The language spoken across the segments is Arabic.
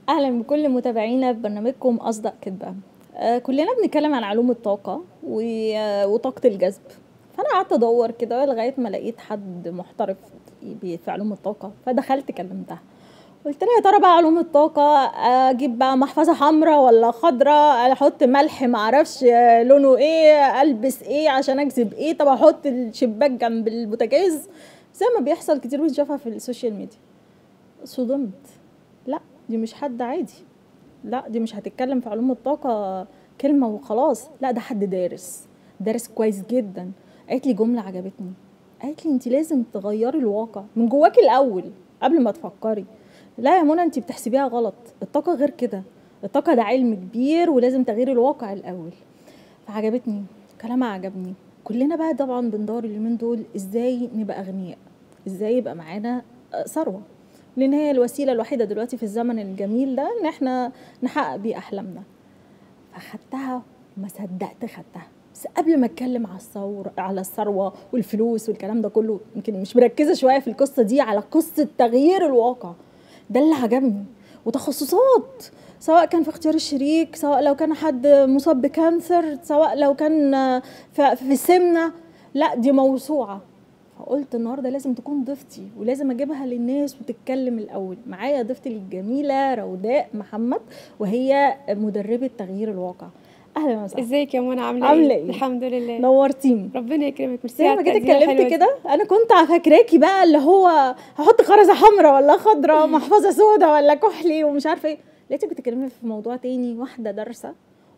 اهلا بكل متابعينا في برنامجكم اصدق كدبه. كلنا بنتكلم عن علوم الطاقه وطاقه الجذب. فانا قعدت ادور كده لغايه ما لقيت حد محترف في علوم الطاقه، فدخلت كلمتها. قلت لها يا ترى بقى علوم الطاقه، اجيب بقى محفظه حمراء ولا خضراء، احط ملح معرفش لونه ايه، البس ايه عشان اكذب ايه، طب احط الشباك جنب البوتاجاز زي ما بيحصل كتير بنشوفها في السوشيال ميديا. صدمت. لا، دي مش حد عادي. لا، دي مش هتتكلم في علوم الطاقة كلمة وخلاص، لا ده حد دارس كويس جدا. قالت لي جملة عجبتني، قالت لي انت لازم تغيري الواقع من جواكي الأول قبل ما تفكري. لا يا منى، انت بتحسبيها غلط، الطاقة غير كده. الطاقة ده علم كبير ولازم تغيير الواقع الأول. فعجبتني كلامها، عجبني. كلنا بقى طبعا بندور اليومين دول ازاي نبقى أغنياء، ازاي يبقى معانا ثروة، لان هي الوسيله الوحيده دلوقتي في الزمن الجميل ده ان احنا نحقق بيه احلامنا. فخدتها وما صدقت خدتها. بس قبل ما اتكلم على الثروه والفلوس والكلام ده كله، يمكن مش مركزه شويه في القصه دي على قصه تغيير الواقع. ده اللي عجبني. وتخصصات، سواء كان في اختيار الشريك، سواء لو كان حد مصاب بكانسر، سواء لو كان في السمنه. لا دي موسوعه. فقلت النهارده لازم تكون ضيفتي ولازم اجيبها للناس وتتكلم الاول. معايا ضيفتي الجميله روداء محمد، وهي مدربه تغيير الواقع. اهلا وسهلا. ازيك يا منى؟ عامله عامله ايه؟ ايه؟ الحمد لله. نورتيني. ربنا يكرمك، ميرسي زي على ما جيت التقديره اتكلمت الحلوه دي. كده انا كنت فاكراكي بقى اللي هو هحط خرزه حمراء ولا خضراء، محفظه سودا ولا كحلي ومش عارفه ايه. لقيتك بتتكلمي في موضوع تاني، واحده دارسه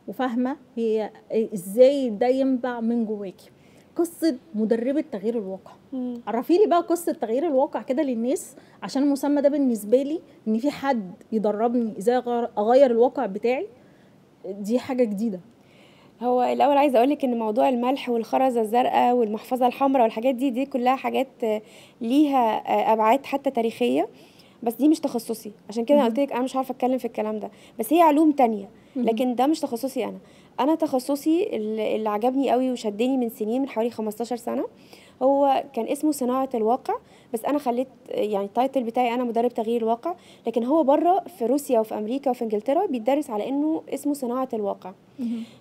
وفاهمه هي ازاي ده ينبع من جواكي. قصه مدربه تغيير الواقع. عرفي لي بقى قصه تغيير الواقع كده للناس، عشان المسمى ده بالنسبه لي ان في حد يدربني ازاي اغير الواقع بتاعي. دي حاجه جديده. هو الاول عايزه اقول لك ان موضوع الملح والخرزه الزرقاء والمحفظه الحمراء والحاجات دي كلها حاجات ليها ابعاد حتى تاريخيه، بس دي مش تخصصي. عشان كده قلت لك انا مش عارفه اتكلم في الكلام ده، بس هي علوم تانية، لكن ده مش تخصصي. انا تخصصي اللي عجبني قوي وشدني من سنين، من حوالي 15 سنه، هو كان اسمه صناعة الواقع. بس أنا خليت يعني التايتل بتاعي أنا مدرب تغيير الواقع، لكن هو بره في روسيا وفي أمريكا وفي إنجلترا بيدرس على إنه اسمه صناعة الواقع.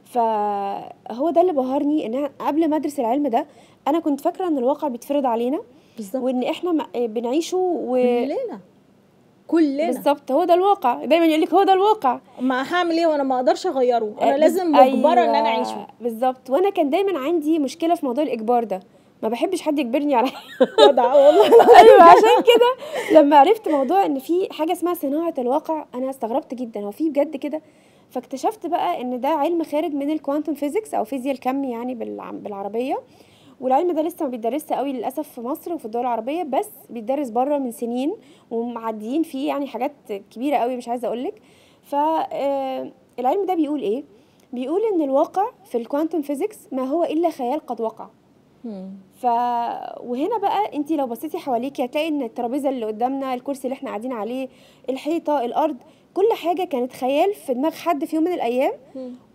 فهو ده اللي بهرني، إن قبل ما أدرس العلم ده أنا كنت فاكرة إن الواقع بيتفرض علينا بالظبط. وإن إحنا بنعيشه كلنا بالظبط هو ده الواقع. دايما يقولك هو ده الواقع، ما هعمل ايه وانا ما اقدرش اغيره، انا لازم مجبره ان انا اعيشه. بالظبط. وانا كان دايما عندي مشكله في موضوع الاجبار ده، ما بحبش حد يجبرني على جدع والله. ايوه، عشان كده لما عرفت موضوع ان في حاجه اسمها صناعه الواقع انا استغربت جدا، هو في بجد كده؟ فاكتشفت بقى ان ده علم خارج من الكوانتم فيزيكس او فيزياء الكم يعني بالعربيه. والعلم ده لسه ما بيدرسش قوي للاسف في مصر وفي الدول العربيه، بس بيدرس بره من سنين ومعديين فيه يعني حاجات كبيره قوي مش عايزه اقول لك. فالعلم ده بيقول ايه؟ بيقول ان الواقع في الكوانتم فيزيكس ما هو الا خيال قد وقع. ف وهنا بقى انت لو بصيتي حواليكي هتلاقي ان الترابيزه اللي قدامنا، الكرسي اللي احنا قاعدين عليه، الحيطه، الارض، كل حاجه كانت خيال في دماغ حد في يوم من الايام.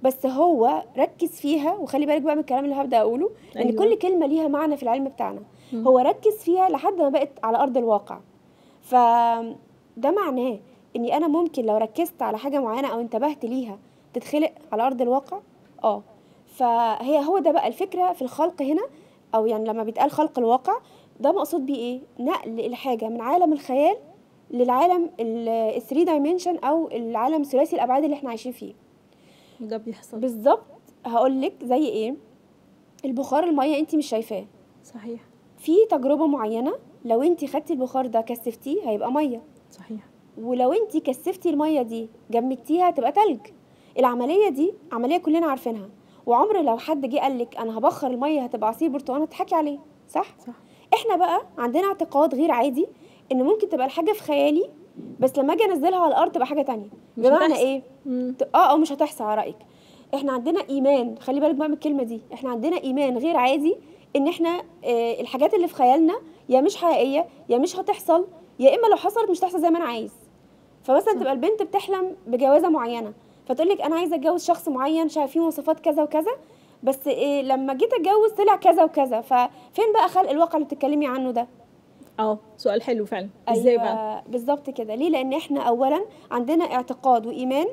بس هو ركز فيها، وخلي بالك بقى من الكلام اللي هبدا اقوله، لان أيوة. كل كلمه ليها معنى في العلم بتاعنا. هو ركز فيها لحد ما بقت على ارض الواقع. ف ده معناه اني انا ممكن لو ركزت على حاجه معينه او انتبهت ليها تتخلق على ارض الواقع. هو ده بقى الفكره في الخلق هنا، او يعني لما بيتقال خلق الواقع ده مقصود بيه ايه؟ نقل الحاجه من عالم الخيال للعالم ال 3 دايمنشن او العالم ثلاثي الابعاد اللي احنا عايشين فيه. ده بيحصل بالظبط. هقول لك زي ايه؟ البخار الميه انت مش شايفاه، صحيح. في تجربه معينه لو انت خدتي البخار ده كثفتيه هيبقى ميه، صحيح. ولو انت كثفتي الميه دي جمدتيها هتبقى تلج. العمليه دي عمليه كلنا عارفينها، وعمر لو حد جه قال لك انا هبخر الميه هتبقى عصير برتقال تضحكي عليه، صح؟ صح. احنا بقى عندنا اعتقاد غير عادي ان ممكن تبقى الحاجه في خيالي، بس لما اجي انزلها على الارض تبقى حاجه تانية. مش بمعنى هتحصل. ايه؟ او مش هتحصل على رايك. احنا عندنا ايمان، خلي بالك بقى من الكلمه دي، احنا عندنا ايمان غير عادي ان احنا الحاجات اللي في خيالنا يا مش حقيقيه يا مش هتحصل، يا اما لو حصلت مش هتحصل زي ما انا عايز. فمثلا تبقى البنت بتحلم بجوازه معينه، فتقول لك انا عايزه اتجوز شخص معين فيه مواصفات كذا وكذا، بس لما جيت اتجوز طلع كذا وكذا. ففين بقى خلق الواقع اللي بتتكلمي عنه ده؟ سؤال حلو فعلا. ازاي بقى؟ بالظبط كده. ليه؟ لان احنا اولا عندنا اعتقاد وايمان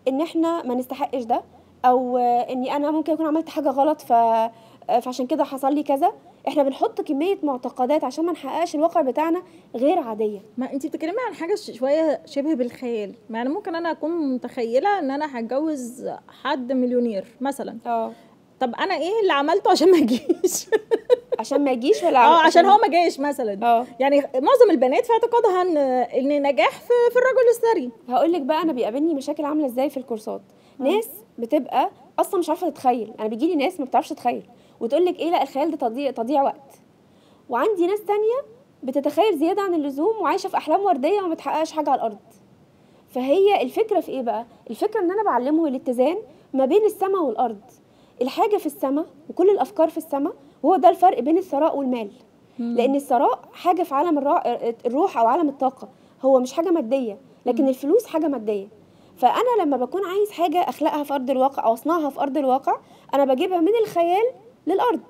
ان احنا ما نستحقش ده، او اني انا ممكن اكون عملت حاجه غلط فعشان كده حصل لي كذا. احنا بنحط كميه معتقدات عشان ما نحققش الواقع بتاعنا غير عاديه. ما انتي بتتكلمي عن حاجه شويه شبه بالخيال، يعني ممكن انا اكون متخيله ان انا هتجوز حد مليونير مثلا. طب انا ايه اللي عملته عشان ما اجيش؟ عشان ما يجيش ولا عشان هو ما جاش مثلا. يعني معظم البنات في اعتقادها ان نجاح في الرجل الثري. هقول لك بقى انا بيقابلني مشاكل عامله ازاي في الكورسات. ناس بتبقى اصلا مش عارفه تتخيل. انا بيجي لي ناس ما بتعرفش تتخيل وتقول لك ايه، لا الخيال ده تضييع وقت. وعندي ناس تانية بتتخيل زياده عن اللزوم وعايشه في احلام ورديه وما بتحققش حاجه على الارض. فهي الفكره في ايه بقى؟ الفكره ان انا بعلمه الاتزان ما بين السماء والارض. الحاجه في السماء وكل الافكار في السماء، وهو ده الفرق بين الثراء والمال. لان الثراء حاجه في عالم الروح او عالم الطاقه، هو مش حاجه ماديه، لكن الفلوس حاجه ماديه. فانا لما بكون عايز حاجه اخلقها في ارض الواقع او اصنعها في ارض الواقع، انا بجيبها من الخيال للارض.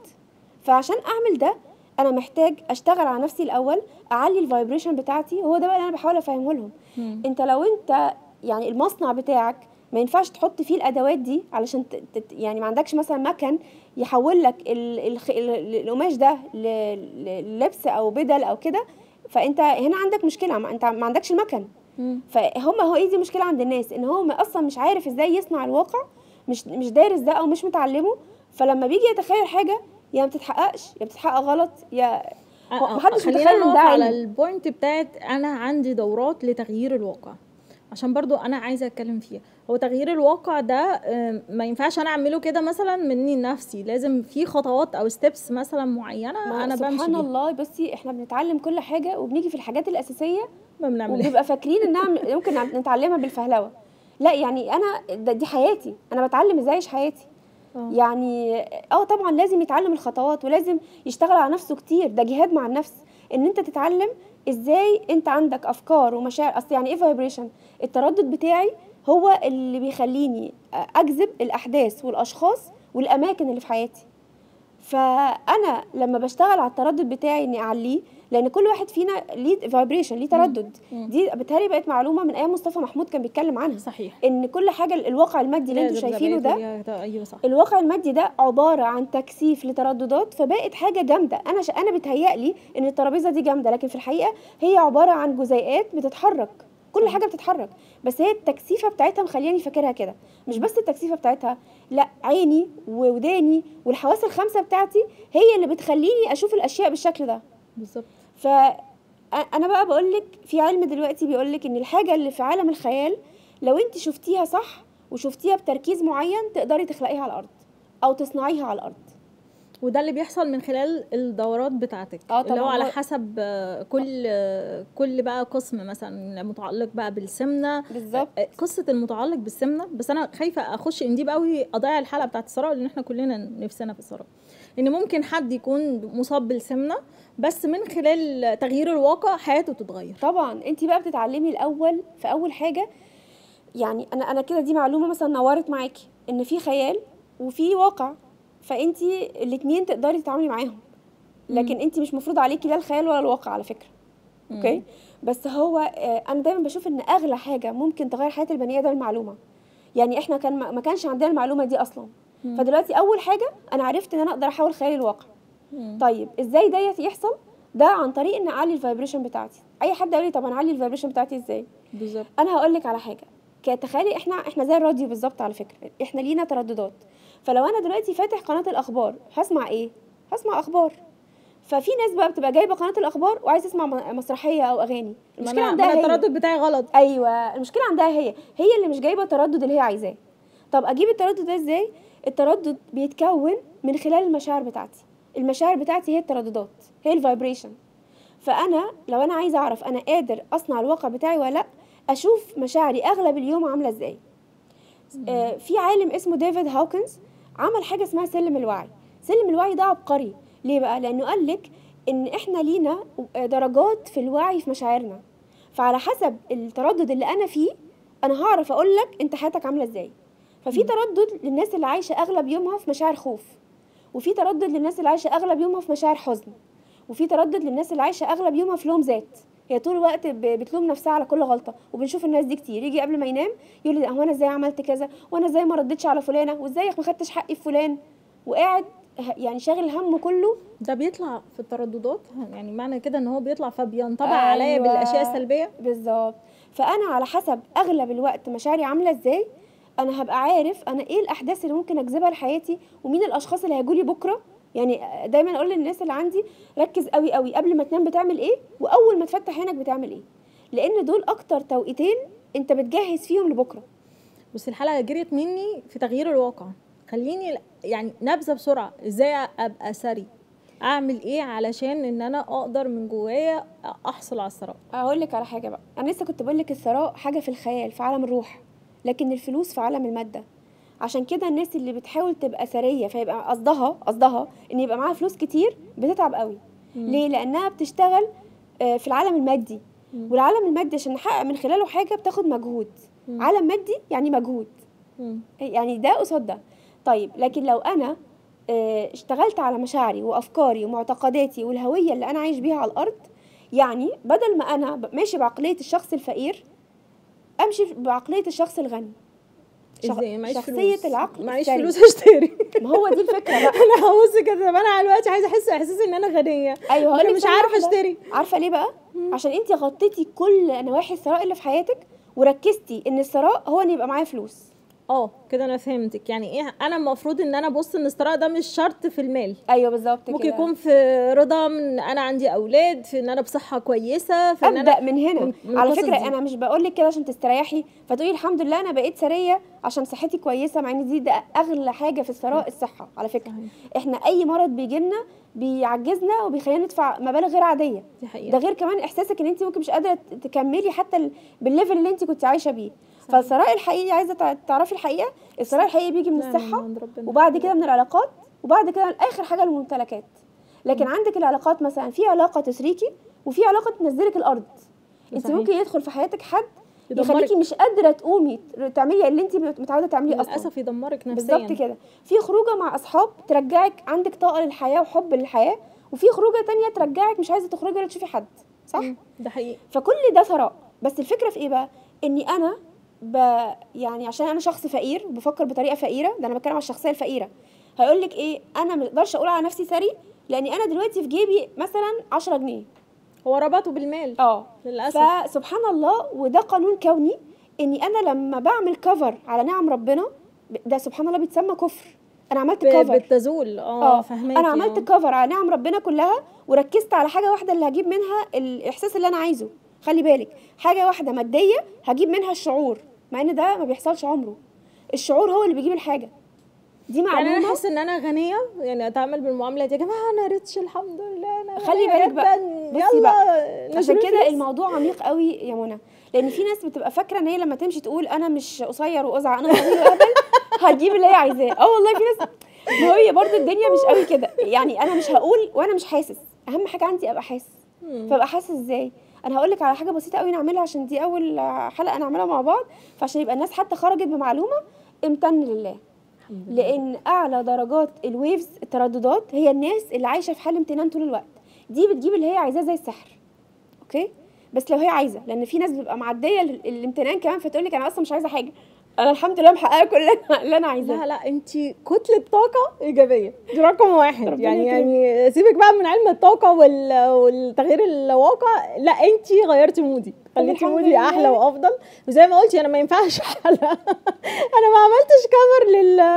فعشان اعمل ده انا محتاج اشتغل على نفسي الاول، اعلي الفايبريشن بتاعتي. هو ده بقى اللي انا بحاول افهمه لهم. انت لو انت يعني المصنع بتاعك ما ينفعش تحط فيه الادوات دي علشان يعني ما عندكش مثلا مكن يحول لك القماش ده للبس او بدل او كده، فانت هنا عندك مشكله. انت ما عندكش المكن. هو ايه دي مشكله عند الناس، ان هو اصلا مش عارف ازاي يصنع الواقع، مش دارس ده او مش متعلمه. فلما بيجي يتخيل حاجه يا ما بتتحققش يا بتتحقق غلط يا محدش متخيل ان ده على البوينت بتاعت انا عندي دورات لتغيير الواقع، عشان برضو انا عايزه اتكلم فيها. هو تغيير الواقع ده ما ينفعش انا اعمله كده مثلا مني نفسي، لازم في خطوات او ستيبس مثلا معينه انا بمشي سبحان الله. بصي احنا بنتعلم كل حاجه وبنيجي في الحاجات الاساسيه ما بنعملها وبنبقى فاكرين انها ممكن نتعلمها بالفهلوه. لا يعني انا دي حياتي، انا بتعلم ازاي اعيش حياتي. يعني طبعا لازم يتعلم الخطوات ولازم يشتغل على نفسه كتير. ده جهاد مع النفس ان انت تتعلم ازاي انت عندك افكار ومشاعر. اصل يعني ايه فايبريشن؟ التردد بتاعي هو اللي بيخليني اجذب الاحداث والاشخاص والاماكن اللي في حياتي. فانا لما بشتغل على التردد بتاعي اني اعليه، لان كل واحد فينا ليه فايبريشن، ليه تردد. دي بالتالي بقت معلومه من ايام مصطفى محمود كان بيتكلم عنها. صحيح. ان كل حاجه الواقع المادي اللي انتوا شايفينه ده، ايوه صح، الواقع المادي ده عباره عن تكثيف لترددات، فبقت حاجه جامده. انا بتهيألي ان الترابيزه دي جامده، لكن في الحقيقه هي عباره عن جزيئات بتتحرك. كل حاجه بتتحرك، بس هي التكثيفه بتاعتها مخلياني فاكرها كده. مش بس التكثيفه بتاعتها، لا، عيني ووداني والحواس الخمسه بتاعتي هي اللي بتخليني اشوف الاشياء بالشكل ده. بالظبط. فانا بقى بقول لك في علم دلوقتي بيقول لك ان الحاجه اللي في عالم الخيال لو انت شفتيها صح وشفتيها بتركيز معين تقدري تخلقيها على الارض او تصنعيها على الارض. وده اللي بيحصل من خلال الدورات بتاعتك، اللي هو على حسب كل بقى قسم مثلا متعلق بقى بالسمنه. بالظبط. قصه المتعلق بالسمنه، بس انا خايفه اخش ان دي قوي اضيع الحلقه بتاعت الثراء، لان احنا كلنا نفسنا في الثراء. ان ممكن حد يكون مصاب بالسمنه بس من خلال تغيير الواقع حياته تتغير. طبعا انت بقى بتتعلمي الاول في اول حاجه. يعني انا كده دي معلومه مثلا نورت معاكي ان في خيال وفي واقع، فانت الاثنين تقدري تتعاملي معاهم. لكن انت مش مفروض عليكي لا الخيال ولا الواقع على فكره. اوكي. بس هو انا دايما بشوف ان اغلى حاجه ممكن تغير حياه البني ادم المعلومه. يعني احنا ما كانش عندنا المعلومه دي اصلا. فدلوقتي اول حاجه انا عرفت ان انا اقدر احول خيالي الواقع. طيب ازاي ده يحصل؟ ده عن طريق ان اعلي الفايبريشن بتاعتي. اي حد يقول لي طب انا اعلي الفايبريشن بتاعتي ازاي؟ بالظبط. انا هقول لك على حاجه. تخيلي احنا زي الراديو بالظبط على فكره، احنا لينا ترددات. فلو انا دلوقتي فاتح قناه الاخبار هسمع ايه؟ هسمع اخبار. ففي ناس بقى بتبقى جايبه قناه الاخبار وعايزه تسمع مسرحيه او اغاني. المشكله عندها هي التردد بتاعي غلط. ايوه المشكله عندها هي اللي مش جايبه التردد اللي هي عايزاه. طب اجيب التردد ده ازاي؟ التردد بيتكون من خلال المشاعر بتاعتي. المشاعر بتاعتي هي الترددات، هي الفايبريشن. فانا لو انا عايزه اعرف انا قادر اصنع الواقع بتاعي ولا لا، اشوف مشاعري اغلب اليوم عامله ازاي. في عالم اسمه ديفيد هاوكنز عمل حاجه اسمها سلم الوعي. سلم الوعي ده عبقري. ليه بقى؟ لانه قال لك ان احنا لينا درجات في الوعي في مشاعرنا، فعلى حسب التردد اللي انا فيه انا هعرف اقول لك انت حياتك عامله ازاي. ففي تردد للناس اللي عايشه اغلب يومها في مشاعر خوف، وفي تردد للناس اللي عايشه اغلب يومها في مشاعر حزن، وفي تردد للناس اللي عايشه اغلب يومها في لوم ذات. هي طول الوقت بتلوم نفسها على كل غلطه، وبنشوف الناس دي كتير. يجي قبل ما ينام يقول لي هو انا ازاي عملت كذا، وانا ازاي ما ردتش على فلانه، وازاي ما خدتش حقي في فلان، وقاعد يعني شاغل همه كله. ده بيطلع في الترددات، يعني معنى كده ان هو بيطلع فبينطبع عليا بالاشياء السلبيه. بالظبط. فانا على حسب اغلب الوقت مشاعري عامله ازاي، انا هبقى عارف انا ايه الاحداث اللي ممكن اجذبها لحياتي، ومين الاشخاص اللي هيجولي بكره. يعني دايما اقول للناس اللي عندي ركز قوي قوي قبل ما تنام بتعمل ايه، واول ما تفتح عينك بتعمل ايه، لان دول اكتر توقيتين انت بتجهز فيهم لبكره. بس الحلقه جريت مني في تغيير الواقع. خليني يعني نبذه بسرعه، ازاي ابقى ثري، اعمل ايه علشان ان انا اقدر من جوايا احصل على الثراء. اقول لك على حاجه بقى، انا لسه كنت بقول لك الثراء حاجه في الخيال في عالم الروح، لكن الفلوس في عالم الماده. عشان كده الناس اللي بتحاول تبقى ثريه فيبقى قصدها ان يبقى معاها فلوس كتير بتتعب قوي. ليه؟ لانها بتشتغل في العالم المادي، والعالم المادي عشان نحقق من خلاله حاجه بتاخد مجهود. عالم مادي يعني مجهود، يعني ده قصاد ده. طيب لكن لو انا اشتغلت على مشاعري وافكاري ومعتقداتي والهويه اللي انا عايش بيها على الارض، يعني بدل ما انا ماشي بعقليه الشخص الفقير امشي بعقليه الشخص الغني. ازاي؟ معيش شخصيه فلوس. العقل معيش الثري. فلوس اشتري. ما هو دي الفكره بقى. انا هبص كده، طب انا دلوقتي عايزه احس ان انا غنيه. ايوه انا هقولك مش ثانية عارفه واحدة. اشتري. عارفه ليه بقى؟ عشان انت غطيتي كل نواحي الثراء اللي في حياتك، وركزتي ان الثراء هو ان يبقى معايا فلوس. كده انا فهمتك. يعني ايه، انا المفروض ان انا ابص ان الثراء ده مش شرط في المال. ايوه بالظبط كده. ممكن يكون في رضا من انا عندي اولاد، في ان انا بصحه كويسه، في ان ابدا انا من هنا. من على القصص فكره دي. انا مش بقول لك كده عشان تستريحي فتقولي الحمد لله انا بقيت ثريه عشان صحتي كويسه، مع ان ده اغلى حاجه في الثراء الصحه على فكره. احنا اي مرض بيجي لنا بيعجزنا وبيخلينا ندفع مبالغ غير عاديه. دي حقيقة. ده غير كمان احساسك ان انت ممكن مش قادره تكملي حتى بالليفل اللي انت كنت عايشه بيه. فالثراء الحقيقي، عايزه تعرفي الحقيقه، الثراء الحقيقي بيجي من الصحه، وبعد كده من العلاقات، وبعد كده اخر حاجه الممتلكات. لكن عندك العلاقات مثلا، في علاقه تثريكي وفي علاقه تنزلك الارض. انت ممكن يدخل في حياتك حد يخليكي مش قادره تقومي تعملي اللي انت متعوده تعمليه اصلا، للاسف يدمرك نفسيا. بالظبط كده. في خروجه مع اصحاب ترجعك عندك طاقه للحياه وحب للحياه، وفي خروجه تانية ترجعك مش عايزه تخرجي ولا تشوفي حد، صح؟ ده حقيقي. فكل ده ثراء. بس الفكره في ايه بقى؟ اني انا يعني عشان انا شخص فقير وبفكر بطريقه فقيره، ده انا بتكلم على الشخصيه الفقيره. هيقول لك ايه، انا ما اقدرش اقول على نفسي ثري لاني انا دلوقتي في جيبي مثلا 10 جنيه. هو ربطه بالمال للاسف. فسبحان الله، وده قانون كوني، اني انا لما بعمل كفر على نعم ربنا، ده سبحان الله بيتسمى كفر. انا عملت كفر بالتزول. فهماكي. انا عملت كفر على نعم ربنا كلها، وركزت على حاجه واحده اللي هجيب منها الاحساس اللي انا عايزه. خلي بالك، حاجه واحده ماديه هجيب منها الشعور، مع ان ده ما بيحصلش عمره. الشعور هو اللي بيجيب الحاجه دي. معلومه. يعني انا احس ان انا غنيه، يعني اتعامل بالمعامله دي، يا جماعه انا ريتش الحمد لله، انا خلي بالك بقى، بصي بقى، عشان كده فلوس. الموضوع عميق قوي يا منى. لان في ناس بتبقى فاكره ان هي لما تمشي تقول انا مش قصير وازعق، انا طويل واهبل، هتجيب اللي هي عايزاه. والله في ناس، ما هي برضو الدنيا مش قوي كده. يعني انا مش هقول وانا مش حاسس، اهم حاجه عندي ابقى حاسس. فابقى حاسس ازاي؟ انا هقول لك على حاجه بسيطه قوي نعملها، عشان دي اول حلقه نعملها مع بعض، فعشان يبقى الناس حتى خرجت بمعلومه امتن لله. لان اعلى درجات الويفز، الترددات، هي الناس اللي عايشه في حال امتنان طول الوقت. دي بتجيب اللي هي عايزاه زي السحر. اوكي، بس لو هي عايزه، لان في ناس بتبقى معديه الامتنان كمان، فتقول لك انا اصلا مش عايزه حاجه، انا الحمد لله محققه كل اللي انا عايزاه. لا انت كتله طاقه ايجابيه، دي رقم واحد. يعني سيبك بقى من علم الطاقه والتغيير الواقع، لا انت غيرتي مودي، خليتي مودي احلى وافضل. وزي ما قلتي، انا ما ينفعش حلقه انا ما عملتش كفر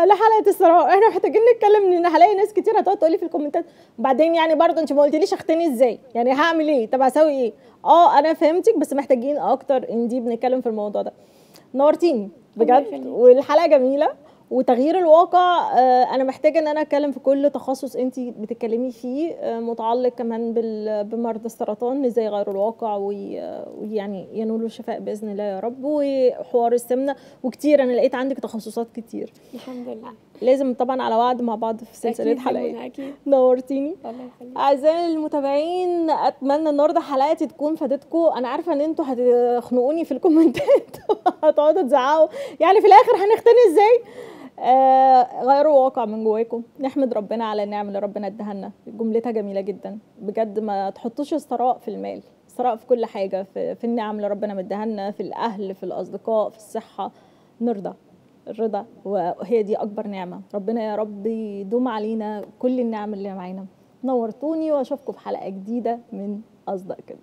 لحلقه الثراء. احنا محتاجين نتكلم، ان هلاقي ناس كتير هتقعد تقول لي في الكومنتات وبعدين يعني برضه انت ما قلتليش اختني ازاي، يعني هعمل ايه، طب هسوي ايه. انا فهمتك، بس محتاجين اكتر ان دي بنتكلم في الموضوع ده. نورتيني بجد، والحلقه جميله وتغيير الواقع. انا محتاجه ان انا اتكلم في كل تخصص انت بتتكلمي فيه متعلق كمان بمرضى السرطان، ازاي يغيروا الواقع ويعني ينولوا الشفاء باذن الله يا رب، وحوار السمنه وكتير. انا لقيت عندك تخصصات كتير الحمد لله. لازم طبعا على وعد مع بعض في سلسله حلقات. اكيد نورتيني. الله يخليك. اعزائي المتابعين، اتمنى النهارده حلقتي تكون فادتكم. انا عارفه ان انتوا هتخنقوني في الكومنتات هتقعدوا تزعقوا، يعني في الاخر هنختني ازاي. غيروا واقع من جواكم، نحمد ربنا على النعم اللي ربنا اداها لنا، جملتها جميله جدا بجد. ما تحطوش الثراء في المال، الثراء في كل حاجه، في النعم اللي ربنا مداها لنا، في الاهل، في الاصدقاء، في الصحه. نرضى، الرضا وهي دي اكبر نعمه. ربنا يا رب يدوم علينا كل النعم اللي معانا. نورتوني واشوفكم في حلقه جديده من اصدق كده.